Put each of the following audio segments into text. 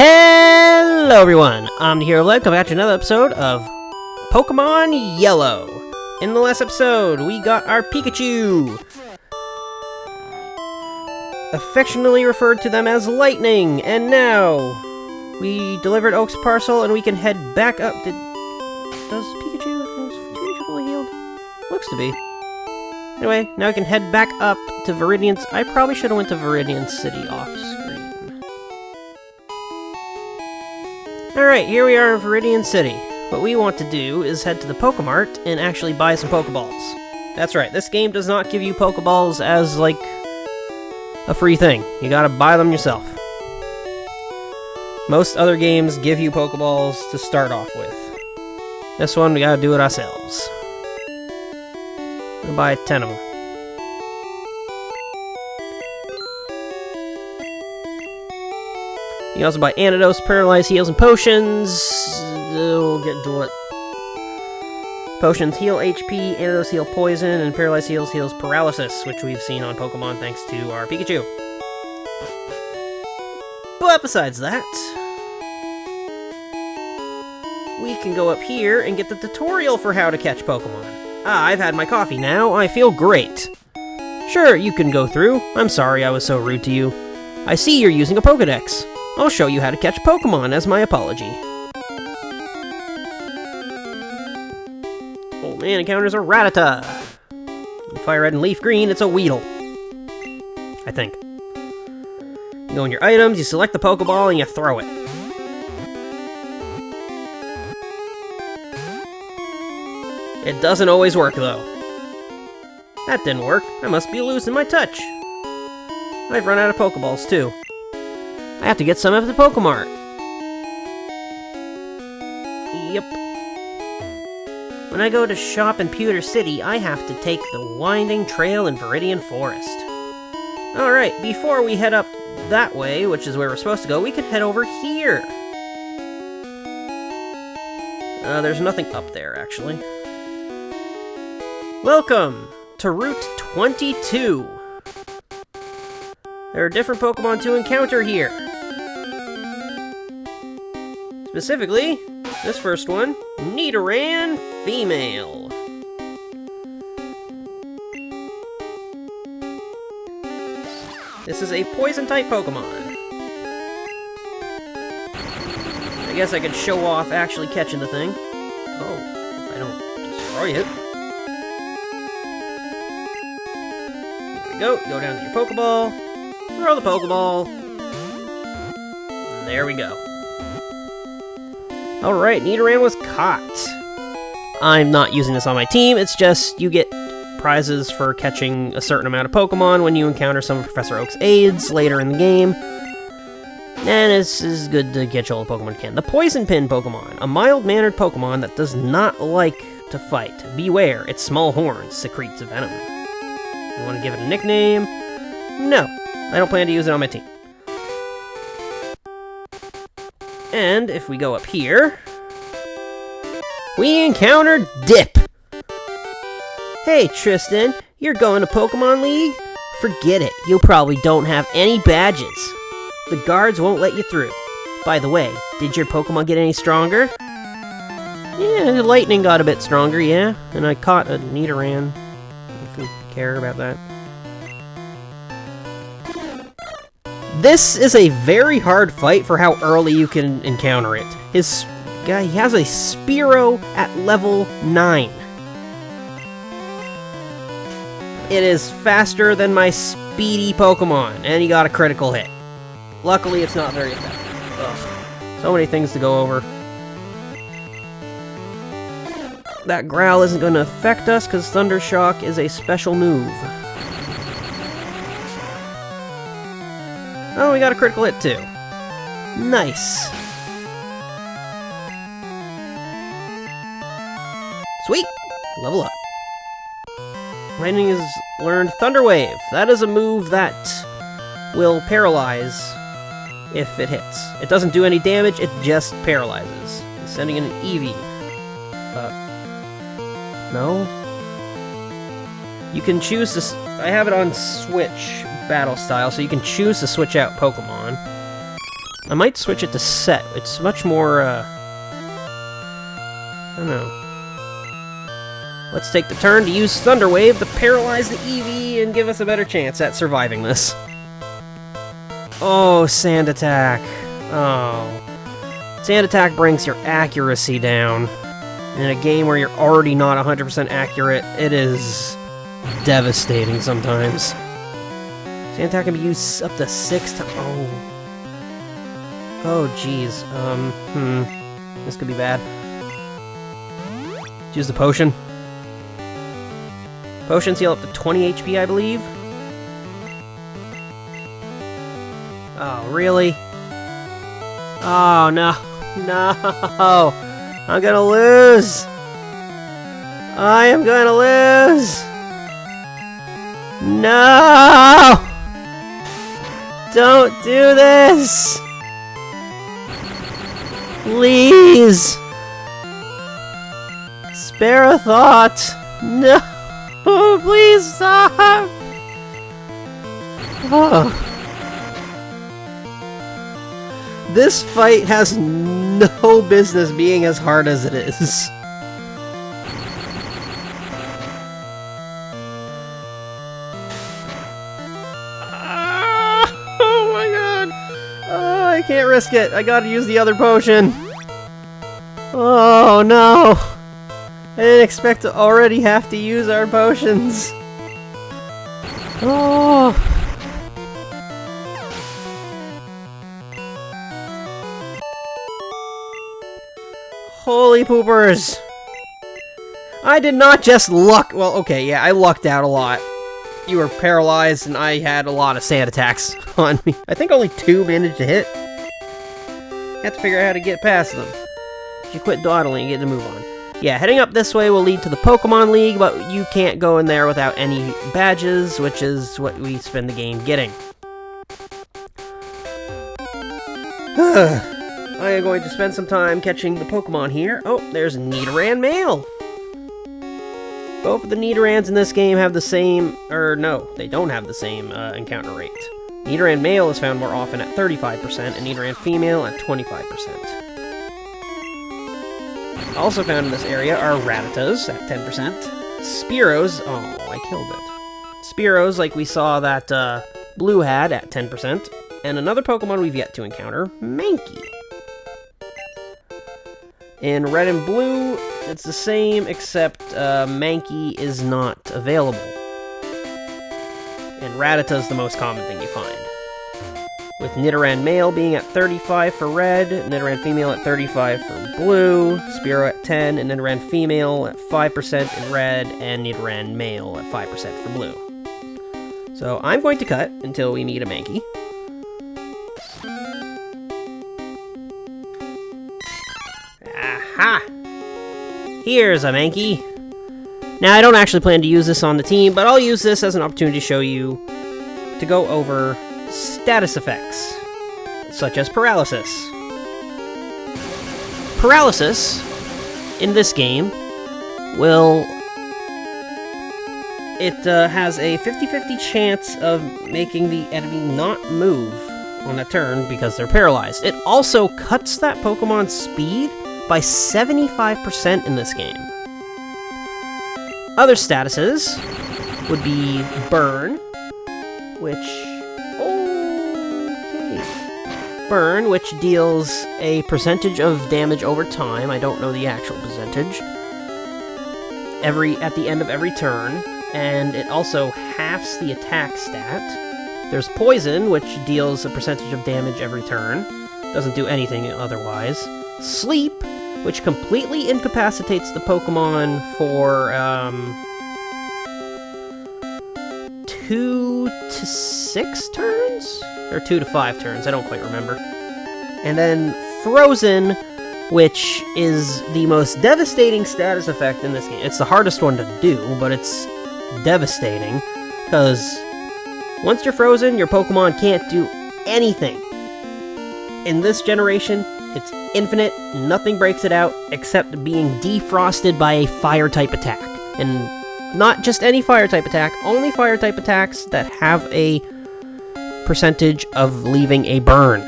Hello everyone, I'm the Herooflead, coming back to another episode of Pokemon Yellow. In the last episode, we got our Pikachu, affectionately referred to them as Lightning, and now we delivered Oak's parcel and we can head back up. Is Pikachu fully healed? Looks to be. Anyway, now we can head back up to Viridian's. I probably should have went to Viridian City off screen. Alright, here we are in Viridian City. What we want to do is head to the Pokemart and actually buy some Pokeballs. That's right, this game does not give you Pokeballs as, like, a free thing. You gotta buy them yourself. Most other games give you Pokeballs to start off with. This one, we gotta do it ourselves. I'll buy 10 of them. You can also buy antidotes, paralyze, heals, and potions. We'll get to it. Potions heal HP, antidotes heal poison, and paralyze heals paralysis, which we've seen on Pokemon thanks to our Pikachu. But besides that, we can go up here and get the tutorial for how to catch Pokemon. I've had my coffee now, I feel great. Sure, you can go through. I'm sorry I was so rude to you. I see you're using a Pokedex. I'll show you how to catch Pokemon as my apology. Old man encounters a Rattata. Fire red and leaf green, it's a Weedle. I think. You go in your items, you select the Pokeball, and you throw it. It doesn't always work, though. That didn't work. I must be losing my touch. I've run out of Pokeballs, too. I have to get some at the Pokemart. Yep. When I go to shop in Pewter City, I have to take the winding trail in Viridian Forest. Alright, before we head up that way, which is where we're supposed to go, we can head over here. There's nothing up there, actually. Welcome to Route 22. There are different Pokemon to encounter here. Specifically, this first one, Nidoran Female. This is a Poison-type Pokemon. I guess I could show off actually catching the thing. Oh, if I don't destroy it. Here we go. Go down to your Pokeball. Throw the Pokeball. There we go. Alright, Nidoran was caught. I'm not using this on my team, it's just you get prizes for catching a certain amount of Pokemon when you encounter some of Professor Oak's aides later in the game. And it's good to catch all the Pokemon you can. The Poison Pin Pokemon, a mild-mannered Pokemon that does not like to fight. Beware, its small horns secretes venom. You want to give it a nickname? No, I don't plan to use it on my team. And if we go up here, we encounter Dip. Hey Tristan, you're going to Pokemon League? Forget it, you probably don't have any badges. The guards won't let you through. By the way, did your Pokemon get any stronger? Yeah, the Lightning got a bit stronger, yeah. And I caught a Nidoran, if you care about that. This is a very hard fight for how early you can encounter it. His guy, he has a Spearow at level 9. It is faster than my speedy Pokemon, and he got a critical hit. Luckily, it's not very effective. Ugh. So many things to go over. That Growl isn't going to affect us, because Thunder Shock is a special move. Oh, we got a critical hit, too. Nice. Sweet! Level up. Lightning has learned Thunder Wave. That is a move that will paralyze if it hits. It doesn't do any damage, it just paralyzes. Sending in an Eevee. No? You can choose to... I have it on Switch Battle Style, so you can choose to switch out Pokemon. I might switch it to set. It's much more, I don't know. Let's take the turn to use Thunder Wave to paralyze the Eevee and give us a better chance at surviving this. Oh, Sand Attack. Oh. Sand Attack brings your accuracy down. In a game where you're already not 100% accurate, it is devastating sometimes. Sand Attack can be used up to 6 times. Oh. Oh, jeez. This could be bad. Use the potion. Potions heal up to 20 HP, I believe. Oh, really? Oh, no. No! I'm gonna lose! I am gonna lose! No! Don't do this! Please! Spare a thought! No! Please stop! Oh. This fight has no business being as hard as it is. Oh my god! Oh, I can't risk it. I gotta use the other potion. Oh no! I didn't expect to already have to use our potions. Oh. Holy poopers. I did not just luck. Well, okay, yeah, I lucked out a lot. You were paralyzed and I had a lot of sand attacks on me. I think only 2 managed to hit. Have to figure out how to get past them. If you quit dawdling, you get to move on. Yeah, heading up this way will lead to the Pokemon League, but you can't go in there without any badges, which is what we spend the game getting. I am going to spend some time catching the Pokemon here. Oh, there's Nidoran Male! Both of the Nidorans in this game have the same, or no, they don't have the same encounter rate. Nidoran Male is found more often at 35%, and Nidoran Female at 25%. Also found in this area are Rattatas at 10%. Spearows, oh, I killed it. Spearows, like we saw that Blue had at 10%. And another Pokemon we've yet to encounter, Mankey. In Red and Blue, it's the same, except Mankey is not available. And Rattata is the most common thing you find. With Nidoran Male being at 35 for Red, Nidoran Female at 35 for Blue, Spearow at 10, and Nidoran Female at 5% in Red, and Nidoran Male at 5% for Blue. So I'm going to cut until we meet a Mankey. Aha! Here's a Mankey. Now, I don't actually plan to use this on the team, but I'll use this as an opportunity to show you, to go over status effects, such as paralysis. Paralysis, in this game, will... It has a 50-50 chance of making the enemy not move on a turn because they're paralyzed. It also cuts that Pokemon's speed by 75% in this game. Other statuses would be Burn, which... Burn, which deals a percentage of damage over time. I don't know the actual percentage. At the end of every turn, and it also halves the attack stat. There's Poison, which deals a percentage of damage every turn. Doesn't do anything otherwise. Sleep, which completely incapacitates the Pokemon for 2 to 6 turns? Or 2 to 5 turns, I don't quite remember. And then Frozen, which is the most devastating status effect in this game. It's the hardest one to do, but it's devastating, because once you're frozen, your Pokemon can't do anything. In this generation, it's infinite, nothing breaks it out, except being defrosted by a Fire-type attack. And not just any Fire-type attack, only Fire-type attacks that have a percentage of leaving a burn.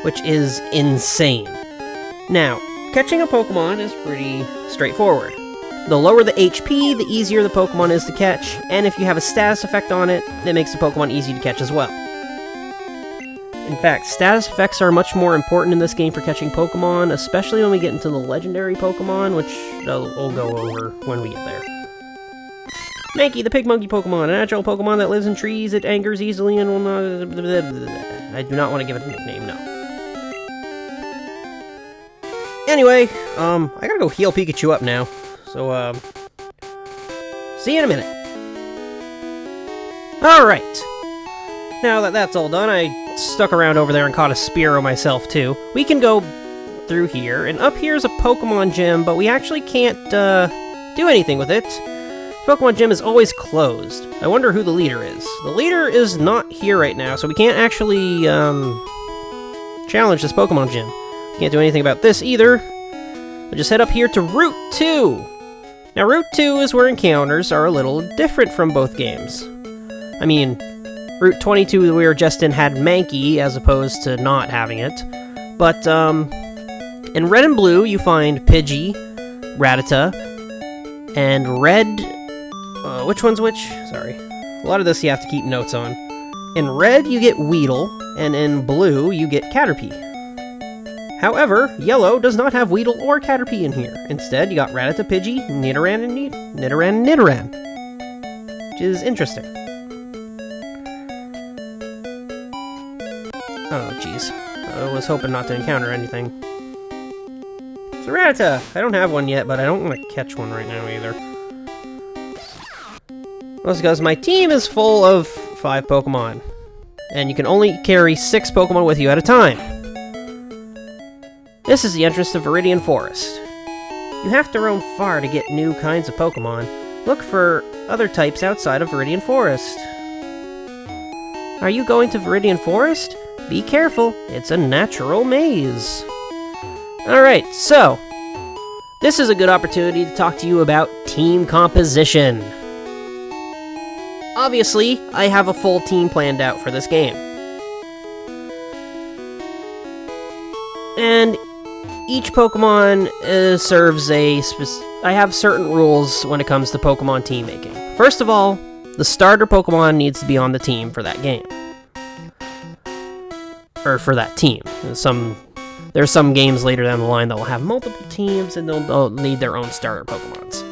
which is insane. Now, catching a Pokemon is pretty straightforward. The lower the HP, the easier the Pokemon is to catch, and if you have a status effect on it, it makes the Pokemon easy to catch as well. In fact, status effects are much more important in this game for catching Pokemon, especially when we get into the legendary Pokemon, which we'll go over when we get there. Mankey, the pig monkey Pokemon, an agile Pokemon that lives in trees, it angers easily and will not... I do not want to give it a nickname, no. Anyway, I gotta go heal Pikachu up now. So, see you in a minute. Alright. Now that that's all done, I stuck around over there and caught a Spearow myself, too. We can go through here, and up here's a Pokemon gym, but we actually can't, do anything with it. The Pokemon gym is always closed. I wonder who the leader is. The leader is not here right now, so we can't actually, challenge this Pokemon gym. Can't do anything about this either. We'll just head up here to Route 2. Now, Route 2 is where encounters are a little different from both games. I mean, Route 22 that we were just in had Mankey, as opposed to not having it. But, in Red and Blue, you find Pidgey, Rattata, and Red... which one's which? Sorry. A lot of this you have to keep notes on. In Red, you get Weedle, and in Blue, you get Caterpie. However, Yellow does not have Weedle or Caterpie in here. Instead, you got Rattata, Pidgey, Nidoran, and Nidoran. Which is interesting. Oh, jeez. I was hoping not to encounter anything. It's a Rattata! I don't have one yet, but I don't want to catch one right now either. Well, because my team is full of 5 Pokemon. And you can only carry 6 Pokemon with you at a time. This is the entrance to Viridian Forest. You have to roam far to get new kinds of Pokemon. Look for other types outside of Viridian Forest. Are you going to Viridian Forest? Be careful, it's a natural maze. Alright, so, this is a good opportunity to talk to you about team composition. Obviously, I have a full team planned out for this game. And each Pokemon serves I have certain rules when it comes to Pokemon team making. First of all, the starter Pokemon needs to be on the team for that game. Or for that team. There's some games later down the line that will have multiple teams and they'll need their own starter Pokemons.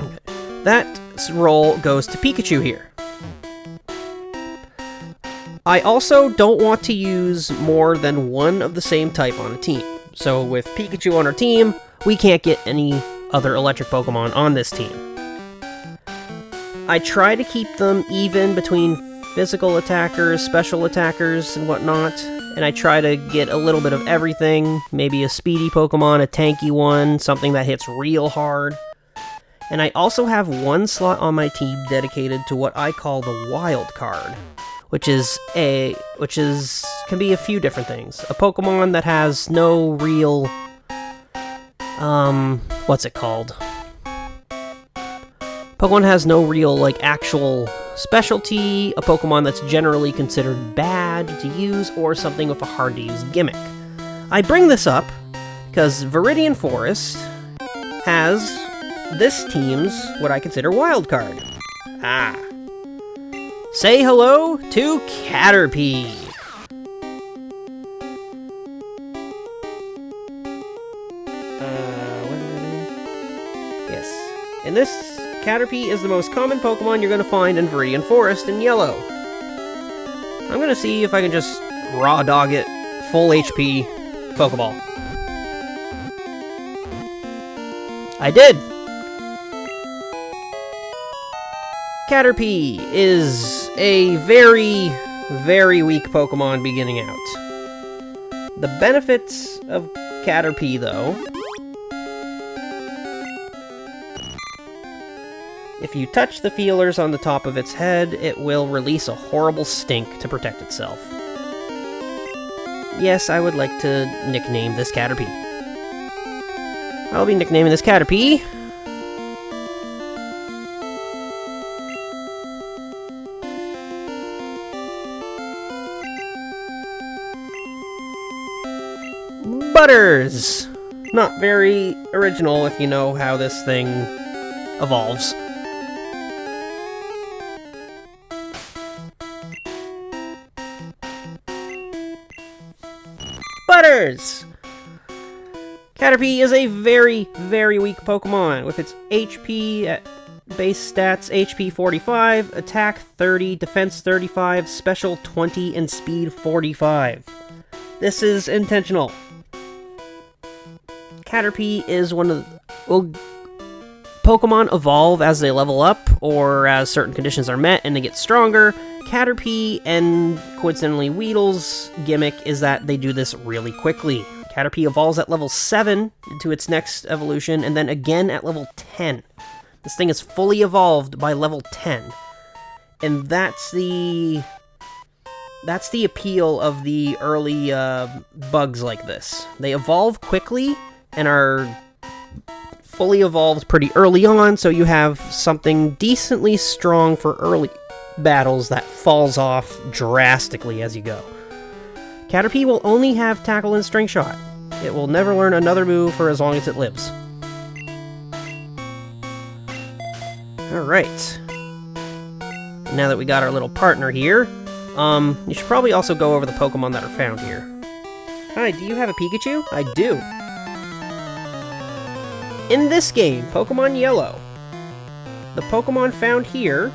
Okay. That role goes to Pikachu here. I also don't want to use more than one of the same type on a team. So with Pikachu on our team, we can't get any other electric Pokemon on this team. I try to keep them even between physical attackers, special attackers, and whatnot, and I try to get a little bit of everything, maybe a speedy Pokemon, a tanky one, something that hits real hard. And I also have one slot on my team dedicated to what I call the wild card, which can be a few different things. A Pokemon that has no real, what's it called? Pokemon has no real, like, actual specialty, a Pokemon that's generally considered bad to use, or something with a hard-to-use gimmick. I bring this up because Viridian Forest has this team's what I consider wild card. Ah. Say hello to Caterpie. Yes. In this, Caterpie is the most common Pokemon you're going to find in Viridian Forest in Yellow. I'm going to see if I can just raw dog it, full HP, Pokeball. I did! Caterpie is a very, very weak Pokemon beginning out. The benefits of Caterpie, though... If you touch the feelers on the top of its head, it will release a horrible stink to protect itself. Yes, I would like to nickname this Caterpie. I'll be nicknaming this Caterpie... Butters! Not very original if you know how this thing evolves. Butters! Caterpie is a very, very weak Pokemon, with its HP at base stats HP 45, attack 30, defense 35, special 20, and speed 45. This is intentional. Caterpie is one of the... Well, Pokemon evolve as they level up, or as certain conditions are met and they get stronger. Caterpie and, coincidentally, Weedle's gimmick is that they do this really quickly. Caterpie evolves at level 7 into its next evolution, and then again at level 10. This thing is fully evolved by level 10. And that's the appeal of the early bugs like this. They evolve quickly and are fully evolved pretty early on, so you have something decently strong for early battles that falls off drastically as you go. Caterpie will only have Tackle and String Shot. It will never learn another move for as long as it lives. Alright. Now that we got our little partner here, you should probably also go over the Pokemon that are found here. Hi, do you have a Pikachu? I do. In this game, Pokemon Yellow, the Pokemon found here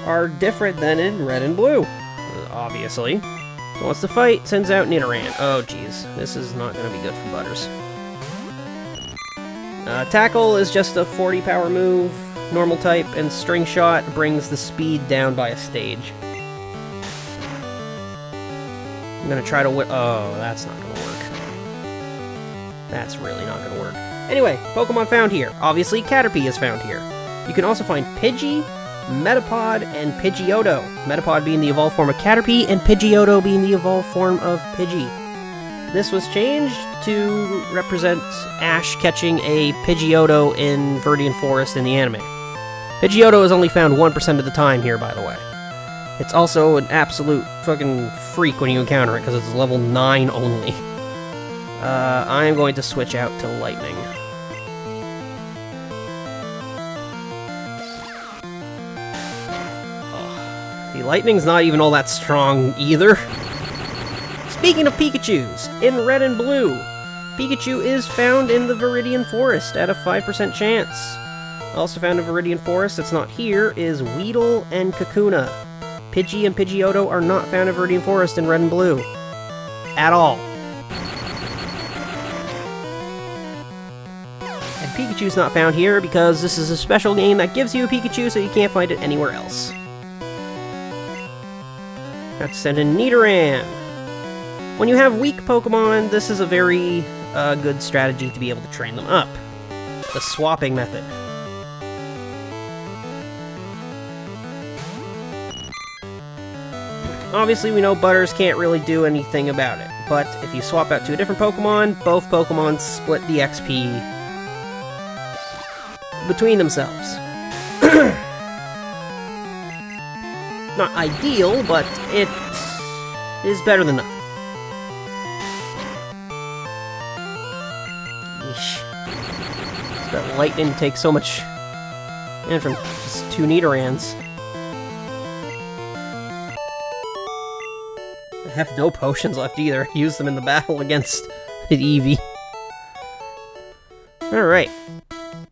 are different than in Red and Blue, obviously. So wants to fight, sends out Nidoran. Oh geez, this is not going to be good for Butters. Tackle is just a 40 power move, normal type, and String Shot brings the speed down by a stage. I'm going to try to oh, that's not going to work. That's really not going to work. Anyway, Pokemon found here. Obviously, Caterpie is found here. You can also find Pidgey, Metapod, and Pidgeotto. Metapod being the evolved form of Caterpie, and Pidgeotto being the evolved form of Pidgey. This was changed to represent Ash catching a Pidgeotto in Viridian Forest in the anime. Pidgeotto is only found 1% of the time here, by the way. It's also an absolute fucking freak when you encounter it, because it's level 9 only. I am going to switch out to Lightning. The Lightning's not even all that strong either. Speaking of Pikachus, in Red and Blue, Pikachu is found in the Viridian Forest at a 5% chance. Also found in Viridian Forest that's not here is Weedle and Kakuna. Pidgey and Pidgeotto are not found in Viridian Forest in Red and Blue. At all. And Pikachu's not found here because this is a special game that gives you a Pikachu so you can't find it anywhere else. Have to send in Nidoran. When you have weak Pokemon, this is a very good strategy to be able to train them up. The swapping method. Obviously, we know Butters can't really do anything about it, but if you swap out to a different Pokemon, both Pokemon split the XP between themselves. Not ideal, but it is better than nothing. Yeesh. That Lightning takes so much... And from just 2 Nidorans. I have no potions left either. I used them in the battle against the Eevee. Alright.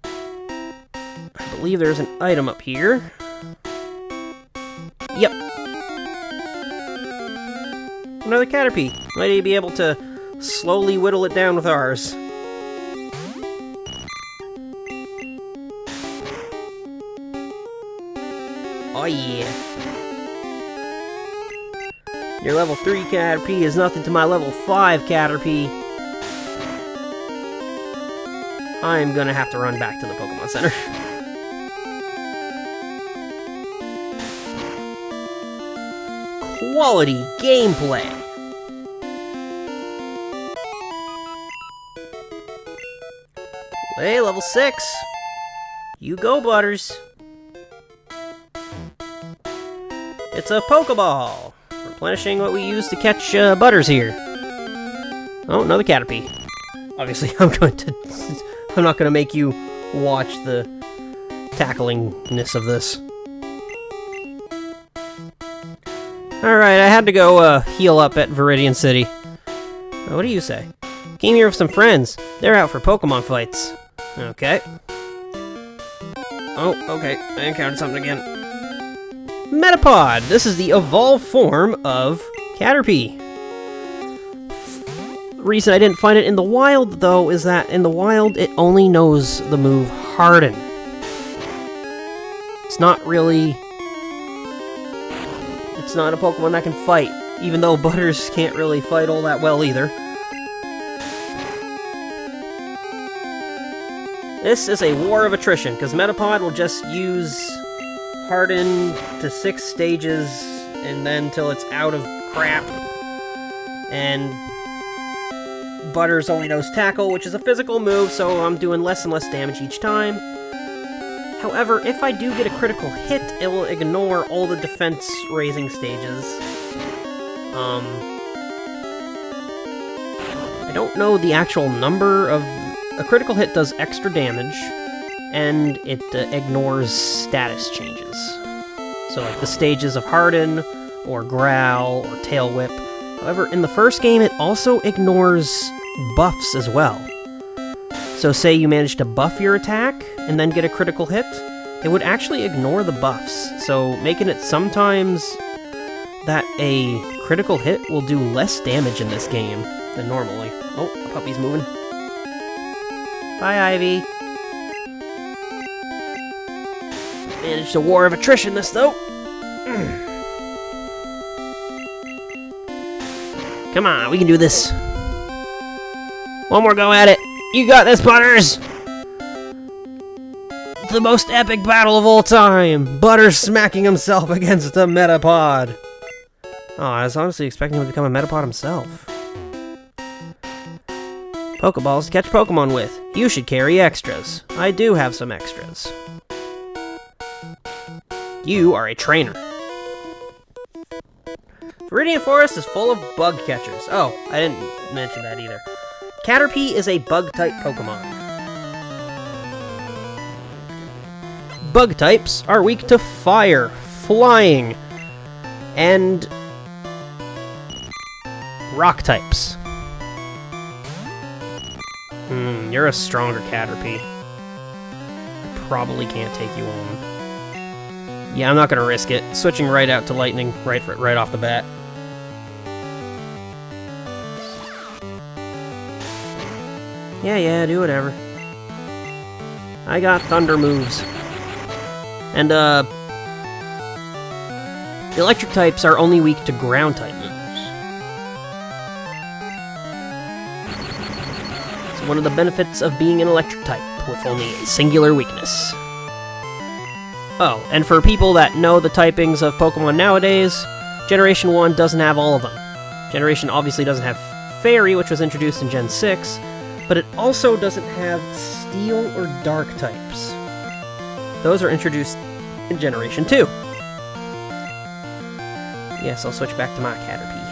I believe there's an item up here. Yep. Another Caterpie. Might be able to slowly whittle it down with ours. Oh yeah. Your level 3 Caterpie is nothing to my level 5 Caterpie. I'm gonna have to run back to the Pokemon Center. Quality gameplay. Hey, level 6. You go, Butters. It's a Pokeball. Replenishing what we use to catch Butters here. Oh, another Caterpie. Obviously, I'm not gonna make you watch the tacklingness of this. Alright, I had to go heal up at Viridian City. What do you say? Came here with some friends. They're out for Pokemon fights. Okay. Oh, okay. I encountered something again. Metapod! This is the evolved form of Caterpie. The reason I didn't find it in the wild, though, is that in the wild, it only knows the move Harden. It's not really... It's not a Pokemon that can fight, even though Butters can't really fight all that well either. This is a war of attrition, because Metapod will just use Harden to 6 stages, and then till it's out of crap. And Butters only knows Tackle, which is a physical move, so I'm doing less and less damage each time. However, if I do get a critical hit, it will ignore all the defense-raising stages. I don't know the actual number of... A critical hit does extra damage, and it ignores status changes. So like the stages of Harden, or Growl, or Tail Whip. However, in the first game, it also ignores buffs as well. So say you manage to buff your attack, and then get a critical hit, it would actually ignore the buffs, so making it sometimes that a critical hit will do less damage in this game than normally. Oh, the puppy's moving. Bye, Ivy. Managed a war of attrition this, though. Come on, we can do this. One more go at it. You got this, Butters! The most epic battle of all time! Butters smacking himself against a Metapod! Oh, I was honestly expecting him to become a Metapod himself. Pokeballs to catch Pokemon with. You should carry extras. I do have some extras. You are a trainer. Viridian Forest is full of bug catchers. Oh, I didn't mention that either. Caterpie is a bug-type Pokemon. Bug types are weak to fire, flying, and rock types. You're a stronger Caterpie. I probably can't take you on. Yeah, I'm not gonna risk it. Switching right out to Lightning right off the bat. Yeah, do whatever. I got Thunder moves. And, the electric types are only weak to ground type moves. It's one of the benefits of being an electric type, with only a singular weakness. Oh, and for people that know the typings of Pokemon nowadays, Generation 1 doesn't have all of them. Generation obviously doesn't have Fairy, which was introduced in Gen 6, but it also doesn't have Steel or Dark types. Those are introduced in Generation 2. Yes, I'll switch back to my Caterpie.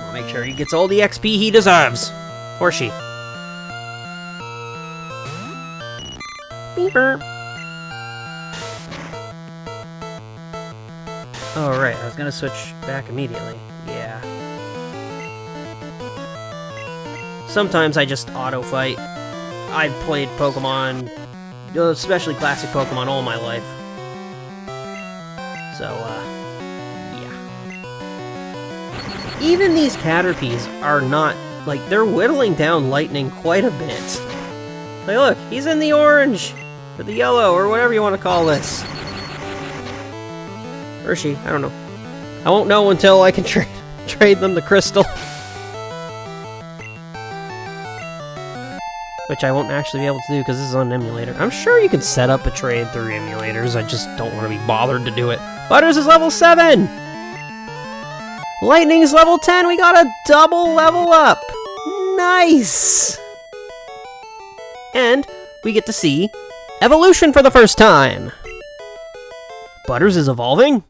I'll make sure he gets all the XP he deserves. Or she. Beeper. Oh, right, I was gonna switch back immediately. Yeah. Sometimes I just auto-fight. I've played Pokemon, especially classic Pokemon, all my life. So, yeah. Even these Caterpies are not, like, they're whittling down Lightning quite a bit. Like, look, he's in the orange, or the yellow, or whatever you want to call this. Or is she? I don't know. I won't know until I can trade them the crystal. Which I won't actually be able to do because this is on an emulator. I'm sure you can set up a trade through emulators, I just don't want to be bothered to do it. Butters is level 7! Lightning's level 10! We got a double level up! Nice! And we get to see evolution for the first time! Butters is evolving?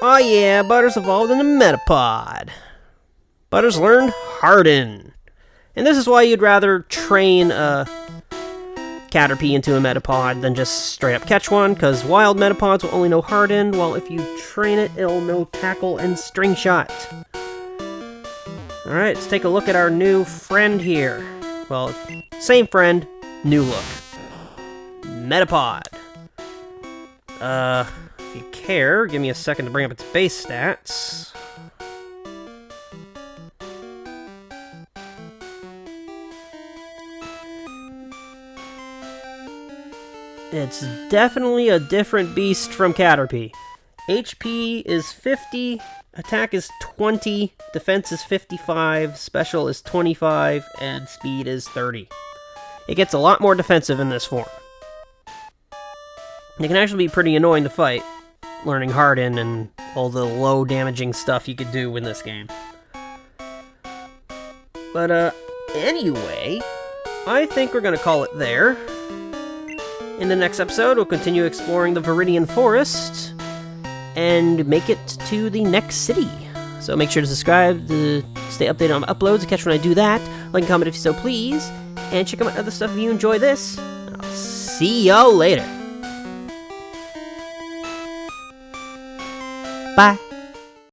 Oh yeah, Butters evolved into Metapod. Butters learned Harden. And this is why you'd rather train a Caterpie into a Metapod than just straight up catch one, because wild Metapods will only know Harden, while if you train it, it'll know Tackle and String Shot. Alright, let's take a look at our new friend here. Well, same friend, new look. Metapod. If you care, give me a second to bring up its base stats. It's definitely a different beast from Caterpie. HP is 50, attack is 20, defense is 55, special is 25, and speed is 30. It gets a lot more defensive in this form. It can actually be pretty annoying to fight, learning Harden and all the low damaging stuff you could do in this game. But, anyway, I think we're gonna call it there. In the next episode, we'll continue exploring the Viridian Forest and make it to the next city. So make sure to subscribe to stay updated on my uploads and catch when I do that. Like and comment if you so please. And check out my other stuff if you enjoy this. I'll see y'all later. Bye.